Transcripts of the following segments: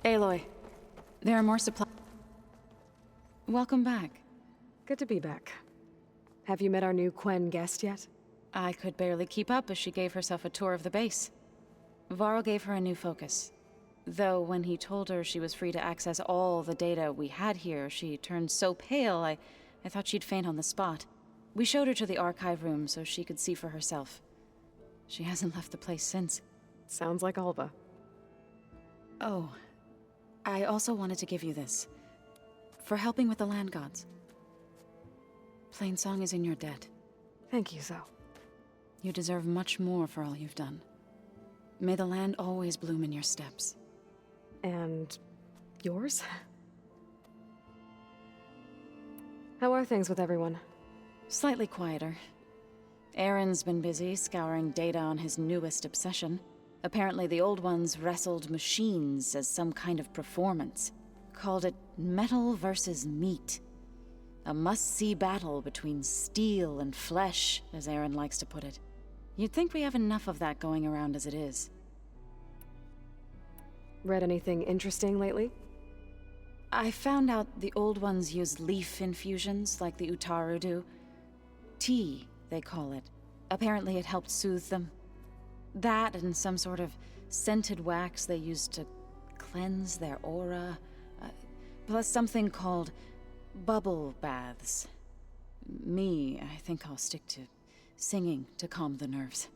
Aloy, there are more supplies. Welcome back. Good to be back. Have you met our new Quen guest yet? I could barely keep up as she gave herself a tour of the base. Varl gave her a new focus. Though when he told her she was free to access all the data we had here, she turned so pale I thought she'd faint on the spot. We showed her to the archive room so she could see for herself. She hasn't left the place since. Sounds like Alva. Oh, I also wanted to give you this. For helping with the land gods. Plainsong is in your debt. Thank you, Zoe. You deserve much more for all you've done. May the land always bloom in your steps. And yours? How are things with everyone? Slightly quieter. Aaron's been busy scouring data on his newest obsession. Apparently the old ones wrestled machines as some kind of performance. Called it metal versus meat. A must-see battle between steel and flesh, as Aaron likes to put it. You'd think we have enough of that going around as it is. Read anything interesting lately? I found out the old ones use leaf infusions like the Utaru do. Tea, they call it. Apparently it helped soothe them. That and some sort of scented wax they used to cleanse their aura. Plus something called bubble baths. I think I'll stick to singing to calm the nerves.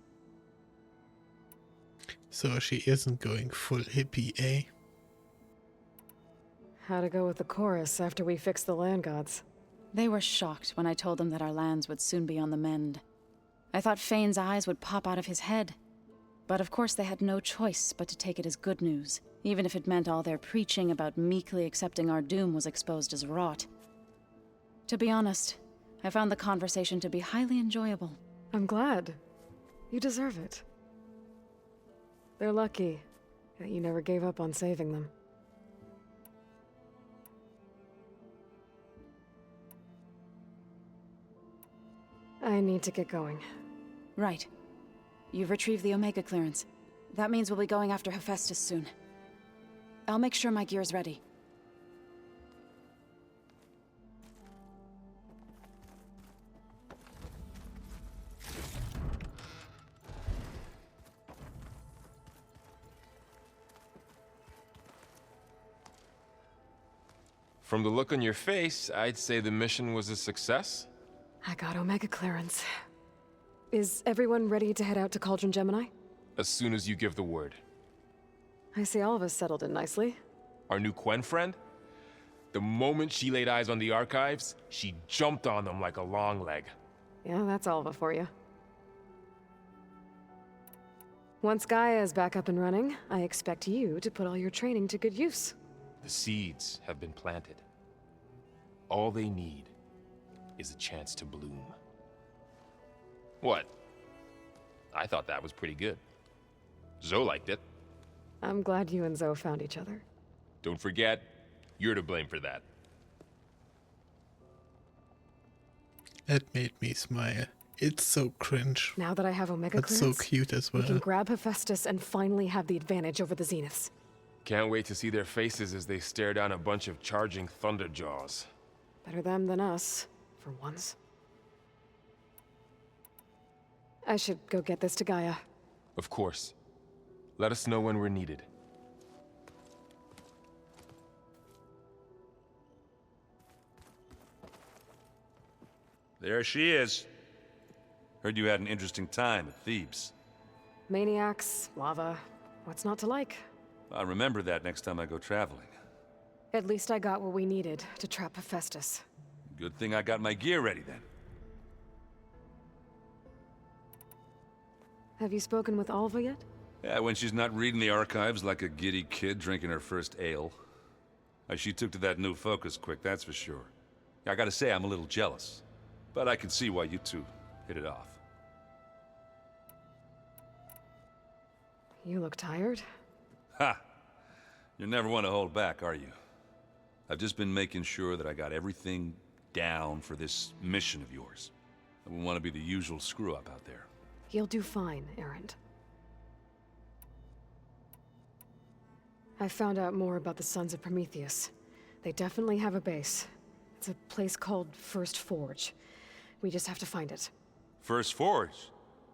So she isn't going full hippie, eh? How to go with the chorus after we fix the land gods? They were shocked when I told them that our lands would soon be on the mend. I thought Fane's eyes would pop out of his head. But of course they had no choice but to take it as good news, even if it meant all their preaching about meekly accepting our doom was exposed as rot. To be honest, I found the conversation to be highly enjoyable. I'm glad. You deserve it. They're lucky that you never gave up on saving them. I need to get going. Right. You've retrieved the Omega clearance. That means we'll be going after Hephaestus soon. I'll make sure my gear's ready. From the look on your face, I'd say the mission was a success. I got Omega clearance. Is everyone ready to head out to Cauldron Gemini? As soon as you give the word. I see all of us settled in nicely. Our new Quen friend? The moment she laid eyes on the archives, she jumped on them like a long leg. Yeah, that's Alva for you. Once Gaia is back up and running, I expect you to put all your training to good use. The seeds have been planted. All they need is a chance to bloom. What? I thought that was pretty good. Zoe liked it. I'm glad you and Zoe found each other. Don't forget, you're to blame for that. That made me smile. It's so cringe. Now that I have Omega That's clearance, so cute as well. we can grab Hephaestus and finally have the advantage over the Zeniths. Can't wait to see their faces as they stare down a bunch of charging Thunderjaws. Better them than us, for once. I should go get this to Gaia. Of course. Let us know when we're needed. There she is. Heard you had an interesting time at Thebes. Maniacs, lava, what's not to like? I'll remember that next time I go traveling. At least I got what we needed to trap Hephaestus. Good thing I got my gear ready then. Have you spoken with Alva yet? Yeah, when she's not reading the archives like a giddy kid drinking her first ale. She took to that new focus quick, that's for sure. I gotta say, I'm a little jealous. But I can see why you two hit it off. You look tired. Ha! You never want to hold back, are you? I've just been making sure that I got everything down for this mission of yours. I wouldn't want to be the usual screw-up out there. You'll do fine, Erend. I found out more about the Sons of Prometheus. They definitely have a base. It's a place called First Forge. We just have to find it. First Forge?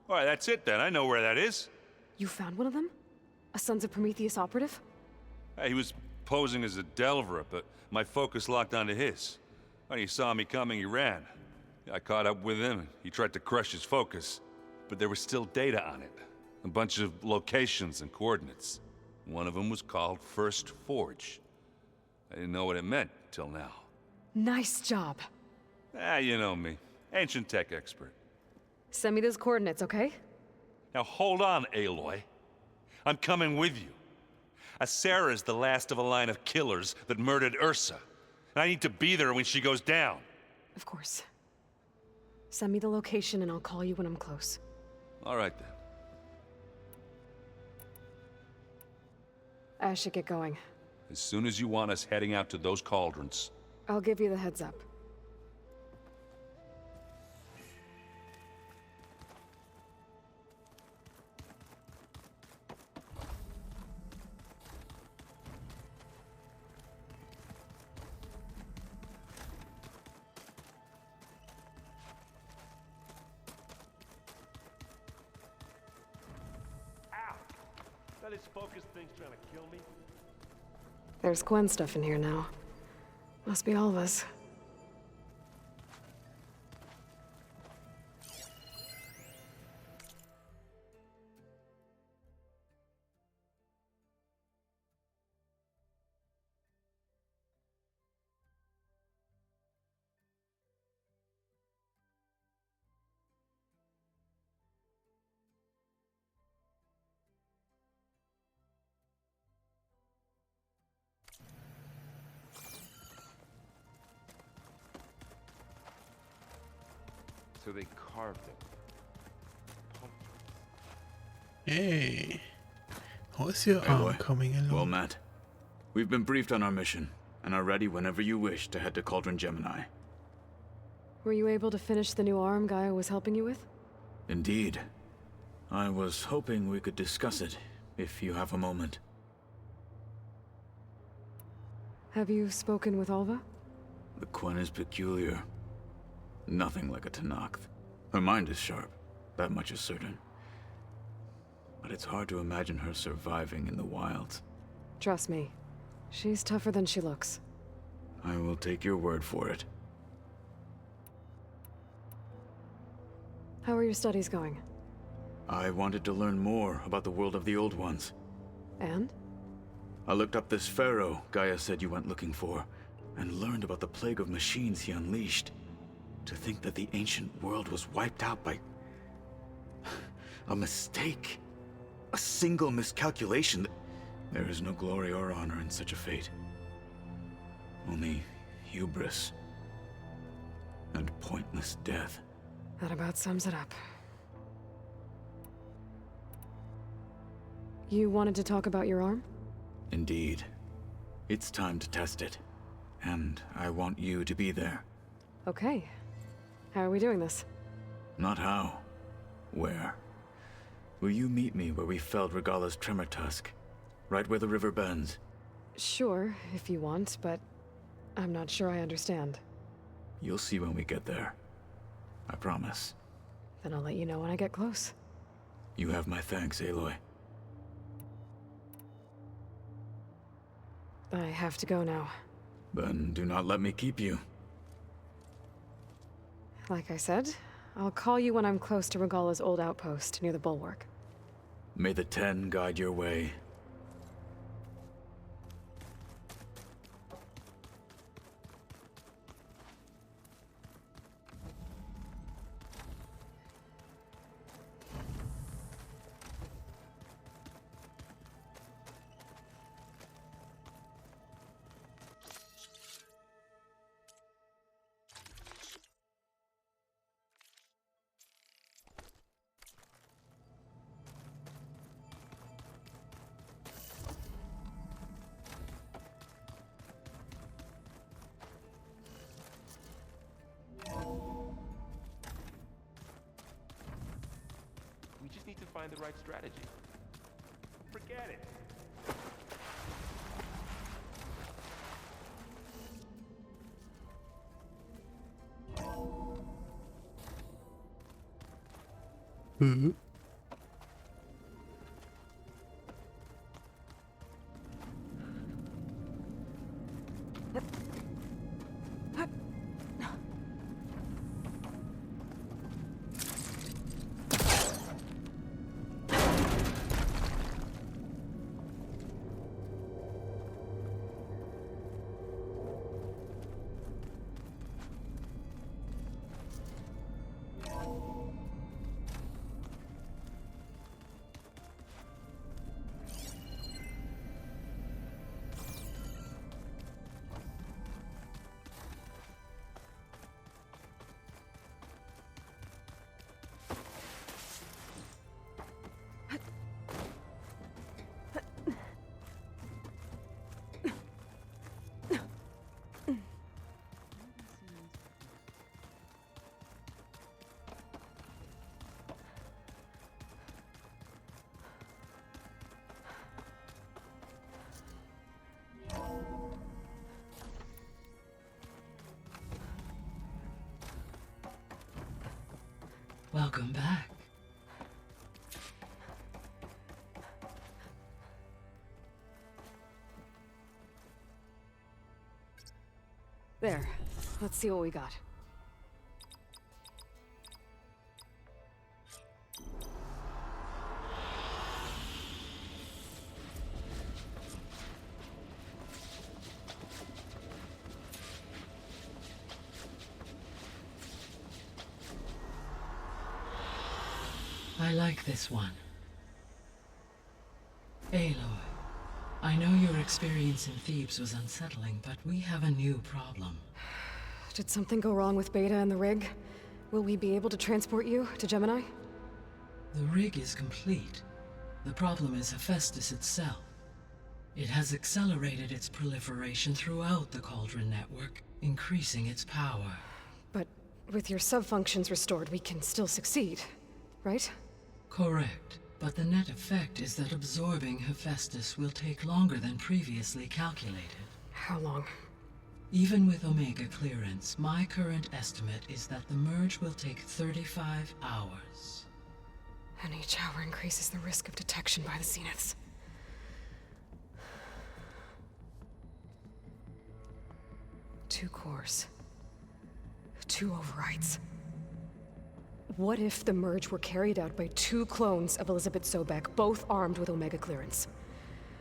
All right, that's it then. I know where that is. You found one of them? A Sons of Prometheus operative? He was posing as a Delver, but my focus locked onto his. When he saw me coming, he ran. I caught up with him, and he tried to crush his focus. But there was still data on it. A bunch of locations and coordinates. One of them was called First Forge. I didn't know what it meant till now. Nice job. You know me. Ancient tech expert. Send me those coordinates, okay? Now hold on, Aloy. I'm coming with you. Asera's the last of a line of killers that murdered Ursa. And I need to be there when she goes down. Of course. Send me the location and I'll call you when I'm close. All right then. I should get going. As soon as you want us heading out to those cauldrons. I'll give you the heads up. That is focus thing's trying to kill me. There's Gwen stuff in here now. Must be all of us. So they carved it. Hey, how's your Hey, arm boy. coming along? Well met. We've been briefed on our mission, and are ready whenever you wish to head to Cauldron Gemini. Were you able to finish the new arm Gaia was helping you with? Indeed. I was hoping we could discuss it, if you have a moment. Have you spoken with Alva? The Quen is peculiar. Nothing like a Tenakth. Her mind is sharp, that much is certain. But it's hard to imagine her surviving in the wilds. Trust me. She's tougher than she looks. I will take your word for it. How are your studies going? I wanted to learn more about the world of the Old Ones. And? I looked up this pharaoh Gaia said you went looking for, and learned about the plague of machines he unleashed. To think that the ancient world was wiped out by a mistake. A single miscalculation. There is no glory or honor in such a fate. Only hubris and pointless death. That about sums it up. You wanted to talk about your arm? Indeed. It's time to test it. And I want you to be there. Okay. How are we doing this? Not how. Where? Will you meet me where we felled Regala's tremor tusk? Right where the river bends? Sure, if you want, but I'm not sure I understand. You'll see when we get there. I promise. Then I'll let you know when I get close. You have my thanks, Aloy. I have to go now. Then do not let me keep you. Like I said, I'll call you when I'm close to Regala's old outpost near the bulwark. May the Ten guide your way. We just need to find the right strategy. Forget it. Hmm. Welcome back. There. Let's see what we got. I like this one. Aloy, I know your experience in Thebes was unsettling, but we have a new problem. Did something go wrong with Beta and the rig? Will we be able to transport you to Gemini? The rig is complete. The problem is Hephaestus itself. It has accelerated its proliferation throughout the Cauldron network, increasing its power. But with your sub-functions restored, we can still succeed, right? Correct, but the net effect is that absorbing Hephaestus will take longer than previously calculated. How long? Even with Omega clearance, my current estimate is that the merge will take 35 hours. And each hour increases the risk of detection by the Zeniths. Two cores. Two overrides. What if the merge were carried out by two clones of Elizabeth Sobek, both armed with Omega clearance?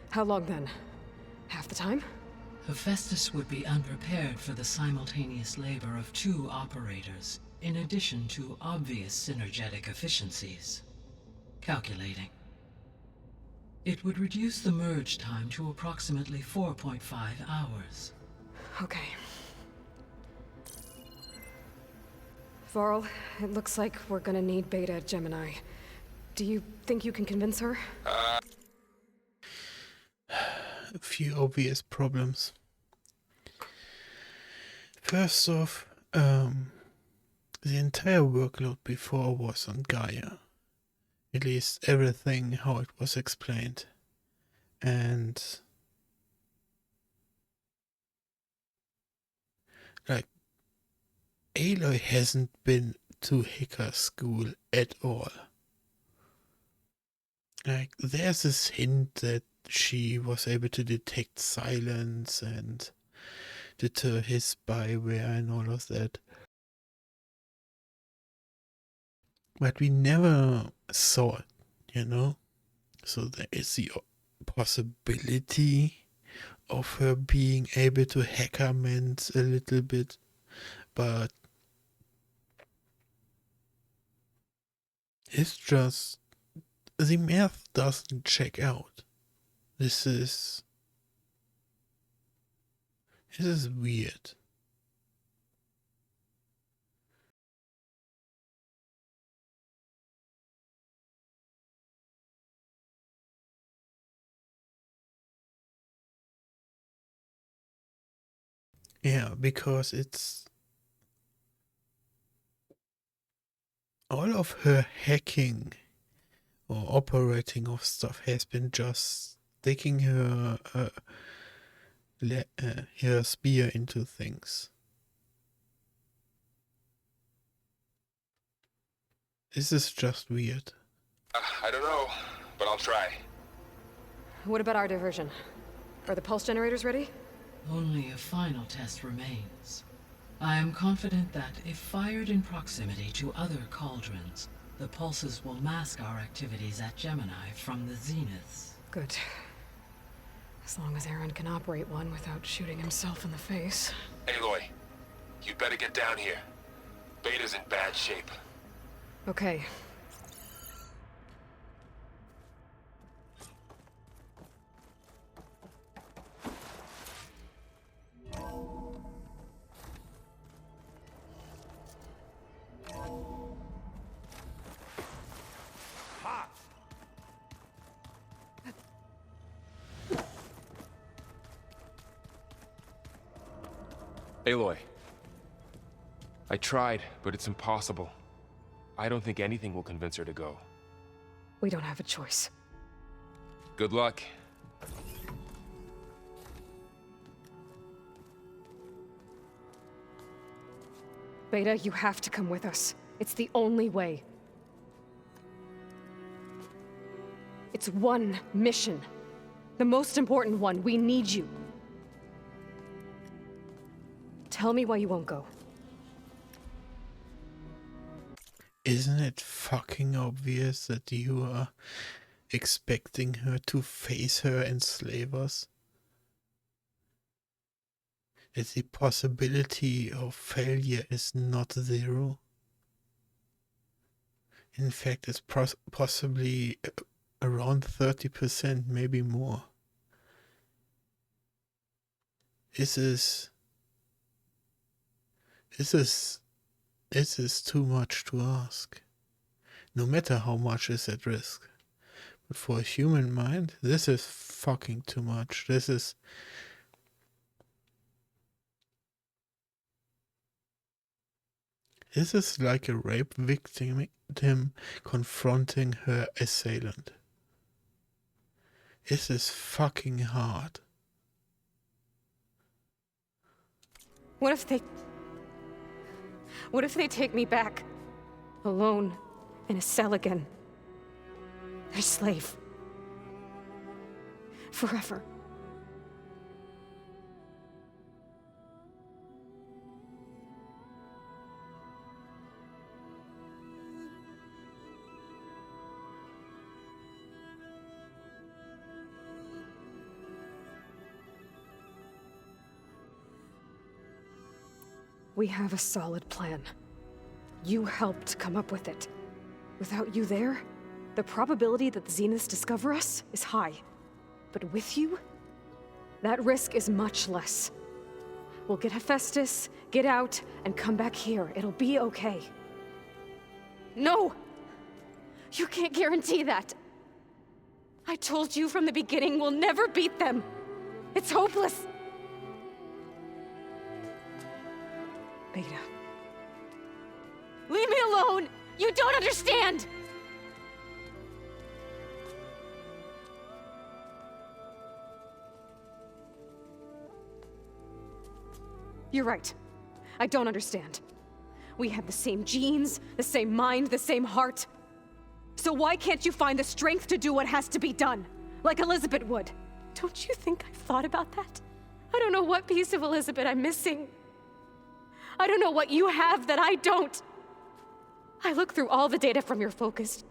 How long then? Half the time? Hephaestus would be unprepared for the simultaneous labor of two operators, in addition to obvious synergetic efficiencies. Calculating. It would reduce the merge time to approximately 4.5 hours. Okay. Varl, it looks like we're gonna need Beta at Gemini. Do you think you can convince her? A few obvious problems. First off, the entire workload before was on Gaia. At least everything how it was explained. And like Aloy hasn't been to hacker school at all. Like there's this hint that she was able to detect silence and deter his spyware and all of that. But we never saw it, you know? So there is the possibility of her being able to hack her mends a little bit, but it's just the math doesn't check out. This is weird. Yeah, because it's all of her hacking or operating of stuff has been just sticking her spear into things. This is just weird. I don't know, but I'll try. What about our diversion? Are the pulse generators ready? Only a final test remains. I am confident that if fired in proximity to other cauldrons, the pulses will mask our activities at Gemini from the zeniths. Good. As long as Aaron can operate one without shooting himself in the face. Aloy, you better get down here. Beta's in bad shape. Okay. Aloy. I tried, but it's impossible. I don't think anything will convince her to go. We don't have a choice. Good luck. Beta, you have to come with us. It's the only way. It's one mission. The most important one. We need you. Tell me why you won't go. Isn't it fucking obvious that you are expecting her to face her enslavers? That the possibility of failure is not zero. In fact, it's possibly around 30%, maybe more. This is too much to ask. No matter how much is at risk. But for a human mind, this is fucking too much. This is like a rape victim confronting her assailant. This is fucking hard. What if they take me back? Alone, in a cell again. Their slave. Forever. We have a solid plan. You helped come up with it. Without you there, the probability that the Zeniths discover us is high. But with you, that risk is much less. We'll get Hephaestus, get out, and come back here. It'll be okay. No! You can't guarantee that. I told you from the beginning we'll never beat them. It's hopeless. Beta. Leave me alone! You don't understand! You're right. I don't understand. We have the same genes, the same mind, the same heart. So why can't you find the strength to do what has to be done? Like Elizabeth would. Don't you think I've thought about that? I don't know what piece of Elizabeth I'm missing. I don't know what you have that I don't. I look through all the data from your focus.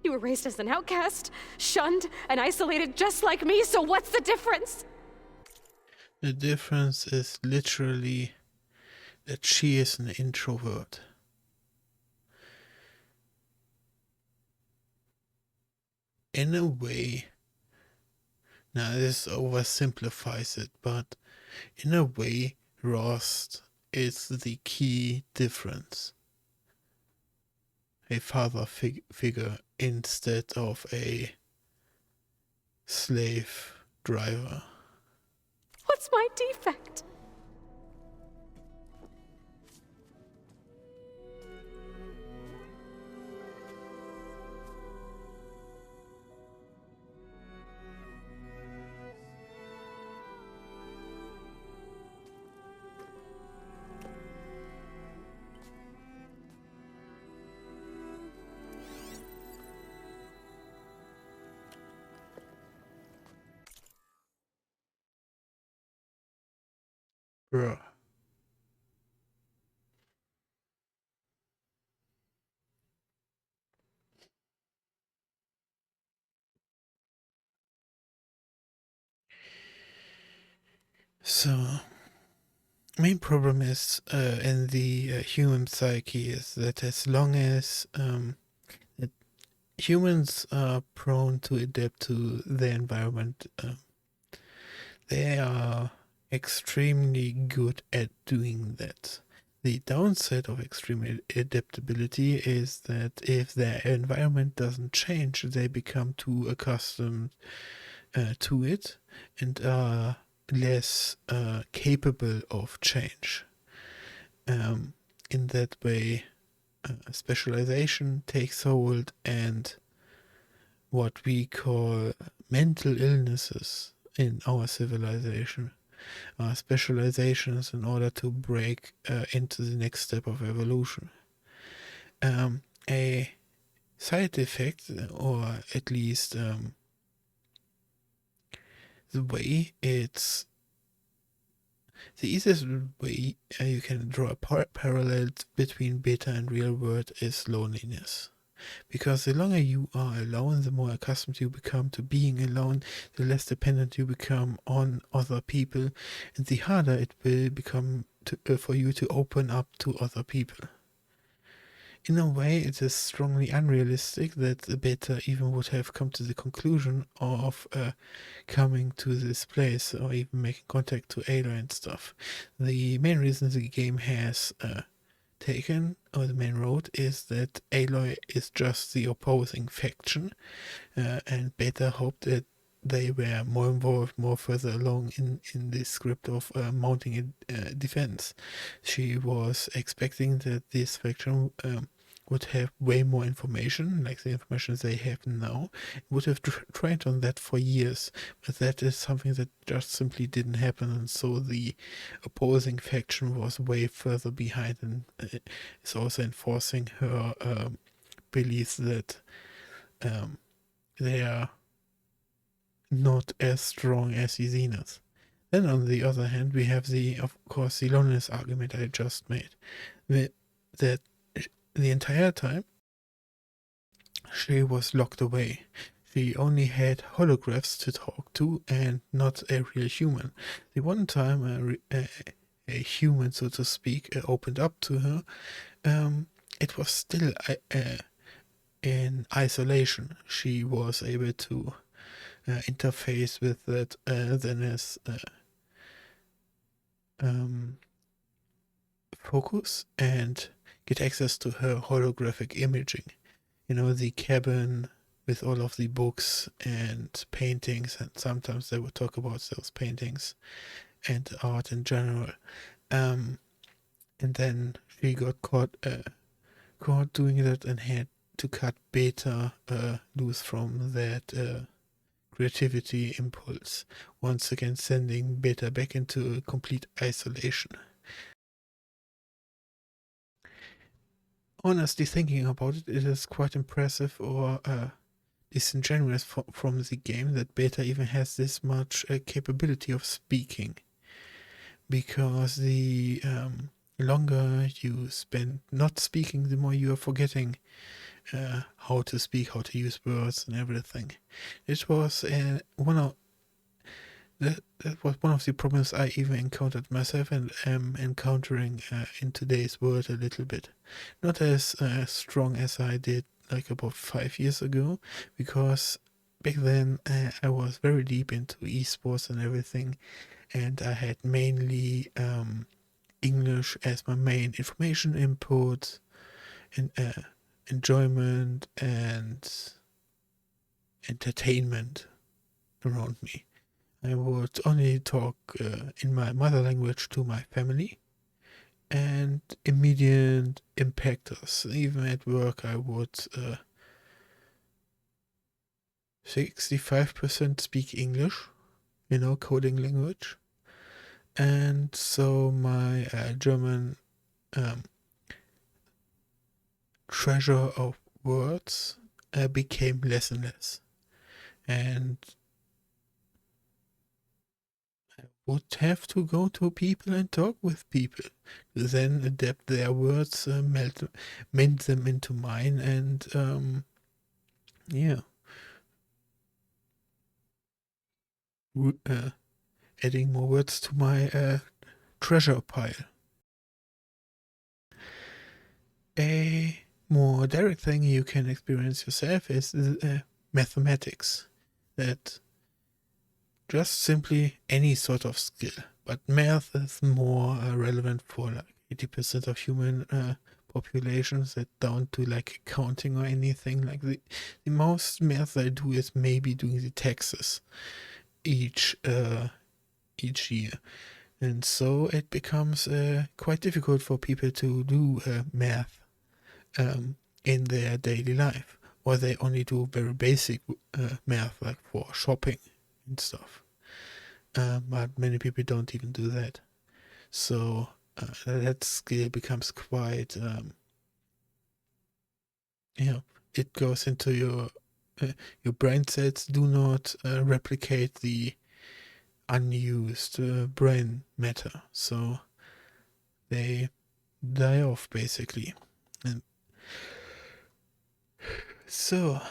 You were raised as an outcast, shunned, and isolated just like me, so what's the difference? The difference is literally that she is an introvert. In a way, now this oversimplifies it, but in a way, Rost is the key difference. A father figure instead of a slave driver. What's my defect? Bruh. So, main problem is in the human psyche is that as long as that humans are prone to adapt to the environment, they are extremely good at doing that. The downside of extreme adaptability is that if their environment doesn't change, they become too accustomed to it and are less capable of change. In that way, specialization takes hold, and what we call mental illnesses in our civilization are specializations in order to break into the next step of evolution. A side effect, or at least the way it's the easiest way you can draw a parallel between beta and real world is loneliness. Because the longer you are alone, the more accustomed you become to being alone, the less dependent you become on other people, and the harder it will become for you to open up to other people. In a way, it is strongly unrealistic that the beta even would have come to the conclusion of coming to this place or even making contact to Aloy and stuff. The main reason the game has taken, or the main road, is that Aloy is just the opposing faction, and Beta hoped that they were more involved, more further along in the script of mounting a defense. She was expecting that this faction would have way more information, like the information they have now, would have trained on that for years, but that is something that just simply didn't happen, and so the opposing faction was way further behind, and is also enforcing her beliefs that they are not as strong as the Zeniths. Then on the other hand, we have of course, the loneliness argument I just made, that the entire time she was locked away. She only had holographs to talk to and not a real human. The one time a human, so to speak, opened up to her, it was still in isolation. She was able to interface with that then as focus and get access to her holographic imaging. You know, the cabin with all of the books and paintings, and sometimes they would talk about those paintings and art in general. And then she got caught doing that and had to cut Beta loose from that creativity impulse, once again sending Beta back into complete isolation. Honestly, thinking about it, it is quite impressive or disingenuous from the game that Beta even has this much capability of speaking. Because the longer you spend not speaking, the more you are forgetting how to speak, how to use words and everything. It was that was one of the problems I even encountered myself and am encountering in today's world a little bit. Not as strong as I did like about 5 years ago, because back then I was very deep into esports and everything, and I had mainly English as my main information input and enjoyment and entertainment around me. I would only talk in my mother language to my family and immediate impactors. Even at work, I would 65% speak English, you know, coding language. And so my German treasure of words became less and less. And would have to go to people and talk with people, then adapt their words, mend them into mine, and yeah, adding more words to my treasure pile. A more direct thing you can experience yourself is mathematics. That just simply any sort of skill, but math is more relevant for like 80% of human populations, that down to like accounting or anything. Like the most math I do is maybe doing the taxes each year, and so it becomes quite difficult for people to do math in their daily life, or they only do very basic math like for shopping and stuff. But many people don't even do that. So that skill becomes quite, it goes into your brain cells do not replicate the unused brain matter. So they die off basically. And so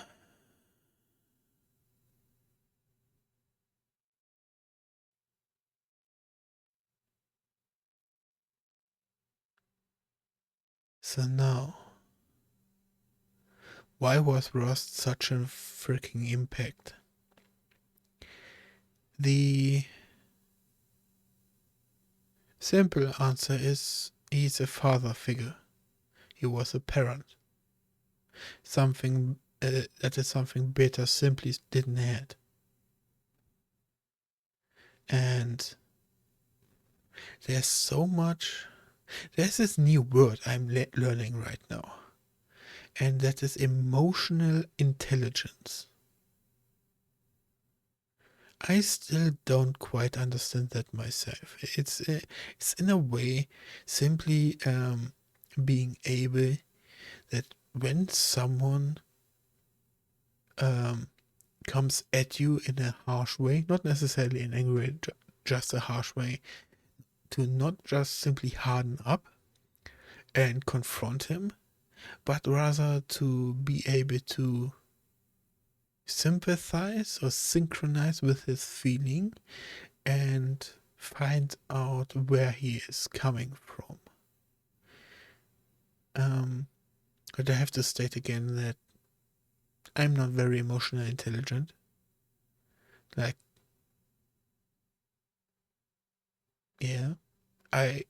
now, why was Rust such a freaking impact? The simple answer is he's a father figure. He was a parent. Something that is something Beta simply didn't have. And there's so much. There's this new word I'm learning right now, and that is emotional intelligence. I still don't quite understand that myself. It's in a way simply being able that when someone comes at you in a harsh way, not necessarily an angry way, just a harsh way, to not just simply harden up and confront him, but rather to be able to sympathize or synchronize with his feeling and find out where he is coming from. But I have to state again that I'm not very emotionally intelligent. Like, yeah, I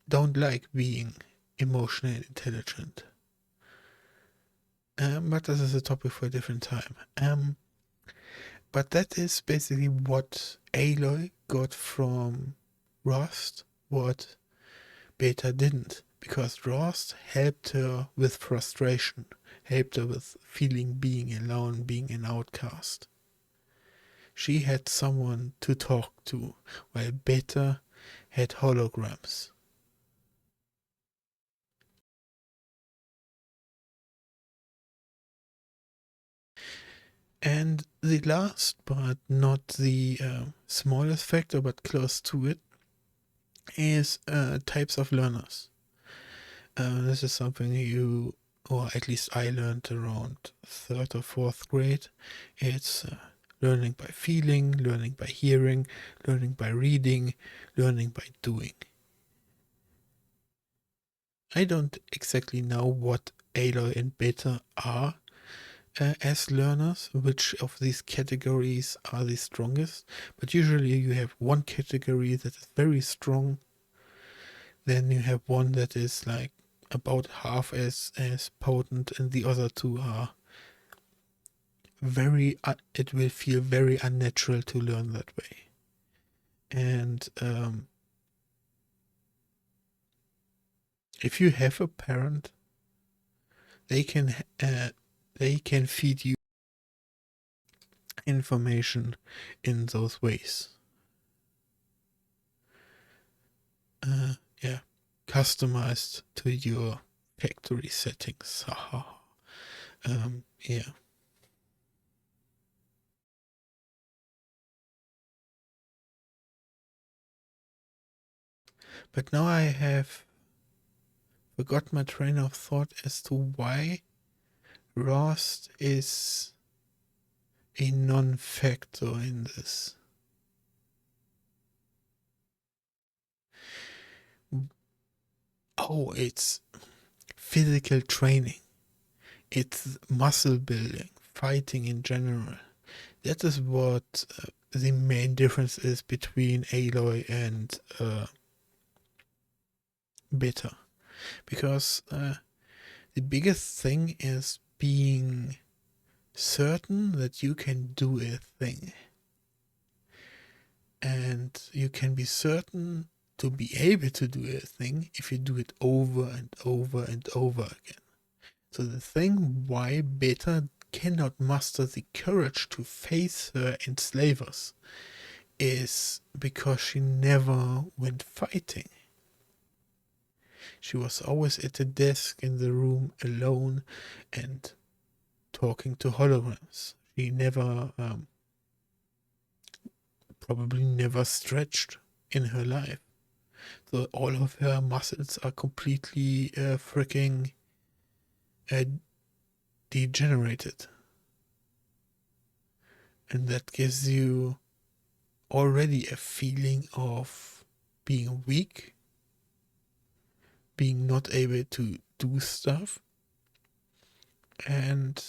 don't like being emotionally intelligent. But this is a topic for a different time. But that is basically what Aloy got from Rust, what Beta didn't. Because Rust helped her with frustration, helped her with feeling being alone, being an outcast. She had someone to talk to, while Beta had holograms. And the last, but not the smallest factor, but close to it, is types of learners. This is something you, or at least I learned around 3rd or 4th grade. It's learning by feeling, learning by hearing, learning by reading, learning by doing. I don't exactly know what Aloy and Beta are as learners, which of these categories are the strongest, but usually you have one category that is very strong, then you have one that is like about half as potent, and the other two are very it will feel very unnatural to learn that way. And if you have a parent, they can feed you information in those ways. Yeah, customized to your factory settings. Yeah. But now I have forgot my train of thought as to why Rost is a non-factor in this. Oh, it's physical training. It's muscle building, fighting in general. That is what the main difference is between Aloy and Beta. Because the biggest thing is being certain that you can do a thing. And you can be certain to be able to do a thing if you do it over and over and over again. So the thing why Beta cannot muster the courage to face her enslavers is because she never went fighting. She was always at the desk in the room alone and talking to holograms. She never, probably never stretched in her life. So all of her muscles are completely freaking degenerated. And that gives you already a feeling of being weak, being not able to do stuff, and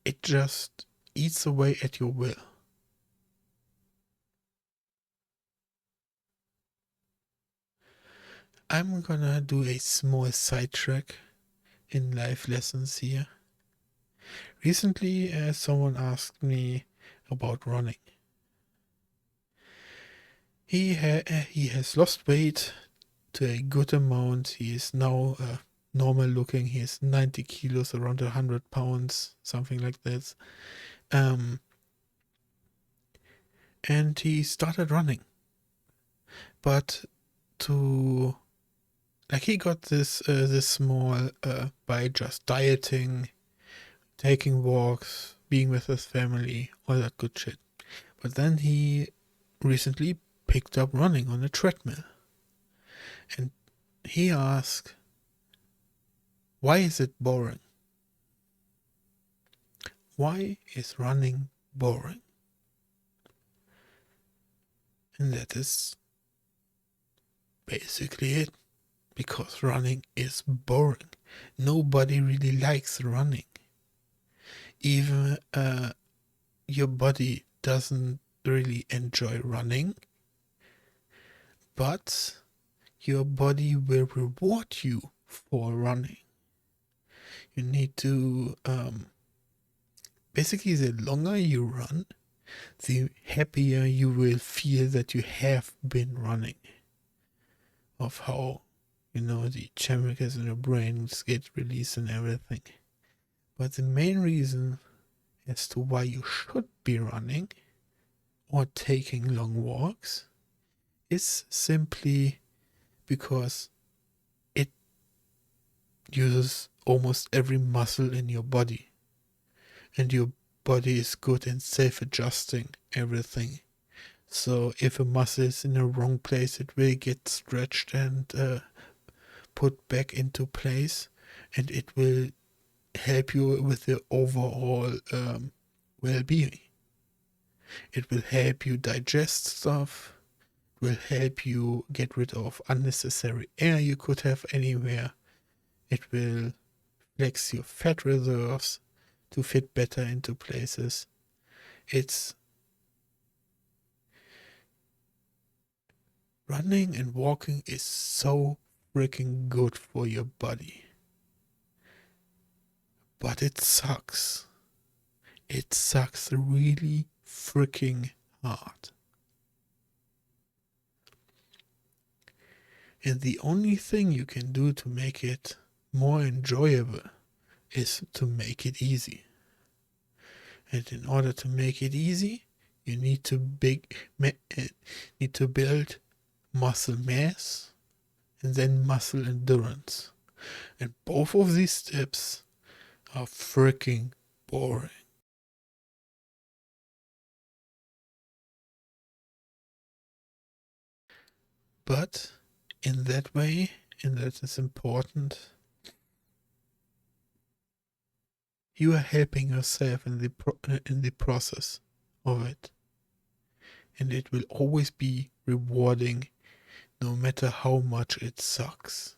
it just eats away at your will. I'm gonna do a small sidetrack in life lessons here. Recently, someone asked me about running. He has lost weight to a good amount. He is now normal looking. He is 90 kilos, around 100 pounds, something like that. And he started running. But he got this small by just dieting, taking walks, being with his family, all that good shit. But then he recently picked up running on a treadmill. And he asked, why is it boring? Why is running boring? And that is basically it. Because running is boring. Nobody really likes running. Even your body doesn't really enjoy running, but your body will reward you for running. You need to basically, the longer you run, the happier you will feel that you have been running. Of how, the chemicals in your brain get released and everything. But the main reason as to why you should be running or taking long walks is simply because it uses almost every muscle in your body. And your body is good in self-adjusting everything. So if a muscle is in the wrong place, it will get stretched and put back into place, and it will help you with the overall well-being. It will help you digest stuff. It will help you get rid of unnecessary air you could have anywhere. It will flex your fat reserves to fit better into places. Running and walking is so freaking good for your body. But it sucks. It sucks really freaking hard. And the only thing you can do to make it more enjoyable is to make it easy. And in order to make it easy, you need to build muscle mass and then muscle endurance. And both of these steps are freaking boring. But in that way, and that is important, you are helping yourself in the process of it, and it will always be rewarding, no matter how much it sucks.